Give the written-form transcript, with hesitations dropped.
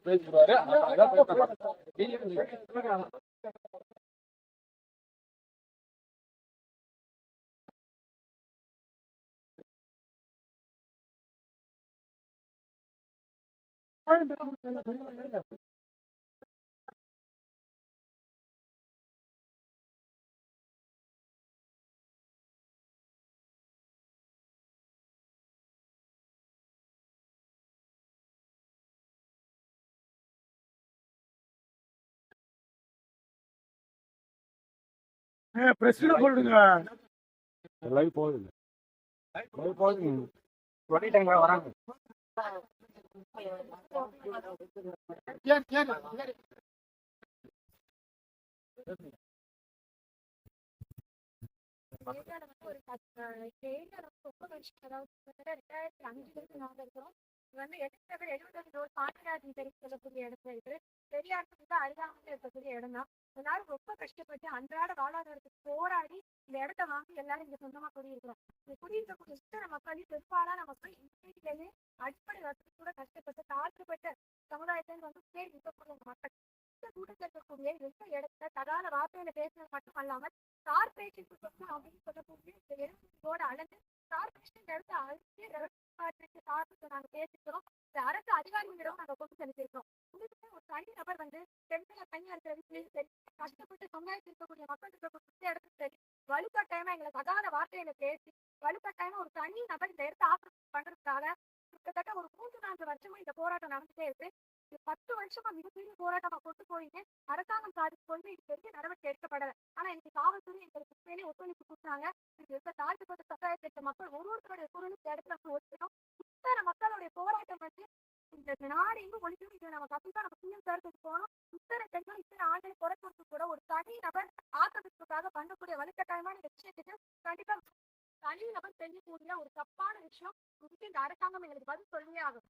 பேசிடுவாரு. பிரச்சனை போடுங்க. லைவ் போகுது. லைவ் போகுது. சொல்லிட்டாங்க வராங்க. ஒரு ரொம்ப வருஷம், அதாவது 2005 நாங்க இருக்கிறோம். இது வந்து 70 ரோடு பாண்டிராஜன் தெரு சொல்லக்கூடிய இடத்துல இருக்கு. பெரியாருக்கு அருகாமையில் இருக்கக்கூடிய இடம் தான். அதனால ரொம்ப கஷ்டப்பட்டு அன்றாட வாழ்வாதாரத்துக்கு போராடி இந்த இடத்த வாங்கி எல்லாரும் இங்க சொந்தமா குடியிருக்கிறோம். இந்த குடியிருக்கக்கூடிய இத்தனை மக்களையும் பெரும்பாலான மக்கள் இந்தியிலேயே அடிப்படை வசதி கூட கஷ்டப்பட்டு தாழ்த்தப்பட்ட சமுதாயத்திலிருந்து வந்து பேர் இருக்கக்கூடிய மக்கள் கூட்டத்தில் இருக்கக்கூடிய எந்த இடத்துல தகாத வார்த்தையில பேசுறது மட்டும் அல்லாமல் கார்பரேஷன் அப்படின்னு சொல்லக்கூடிய இந்த எழுபதோட அளந்து கார்பரேஷன் இந்த இடத்த அழிச்சு நாங்க பேசிக்கிறோம். இந்த அரசு அதிகாரிகளிடம் நாங்க கொண்டு செலுத்திருக்கிறோம். உங்களுக்கு ஒரு தனி நபர் வந்து பெண்களை தனியா இருக்கிற வீட்லயும் சரி, கஷ்டப்பட்டு சமுதாயத்தில் இருக்கக்கூடிய மக்கள் இருக்கக்கூடிய இடத்துல சரி, வலுக்கட்டாயமா எங்களை தகாத வார்த்தையில பேசி வலுக்கட்டாயமா ஒரு தனி நபர் இந்த இடத்த ஆக்கிரமிப்பு பண்றதுக்காக கிட்டத்தட்ட ஒரு 3-4 வருஷமா இந்த போராட்டம் நடந்துட்டே இருக்கு. 10 வருஷமா மிகப்பெரிய போராட்டமா கொண்டு போயிட்டு அரசாங்கம் சாதிச்சு கொண்டு இது பெரிய நடவடிக்கை எடுக்கப்படல. ஆனா இன்னைக்கு காவல்துறை எங்களுக்கு உண்மையிலே ஒத்துழைப்பு கொடுத்தாங்க. இது இருக்க தாழ்த்தப்பட்ட சமுதாயத்தை மக்கள் ஒருவருடைய குரலுக்கு இடத்துல ஒத்துக்கணும். இத்தனை மக்களுடைய போராட்டம் வந்து இந்த நாடு எங்கும் ஒழிக்கணும். இதை நம்ம கண்டிப்பா நம்ம சிஎம் சார்க்கு போகணும். இத்தனை பெண்கள் இத்தனை ஆண்களை குறைக்கிறது கூட ஒரு தனி நபர் ஆக்கிரமிப்புக்காக பண்ணக்கூடிய வலுக்கட்டாயமான இந்த விஷயத்துக்கு கண்டிப்பா தனி நபர் செய்யக்கூடிய ஒரு தப்பான விஷயம். இந்த அரசாங்கம் எங்களுக்கு பதில் சொல்லியே ஆகும்.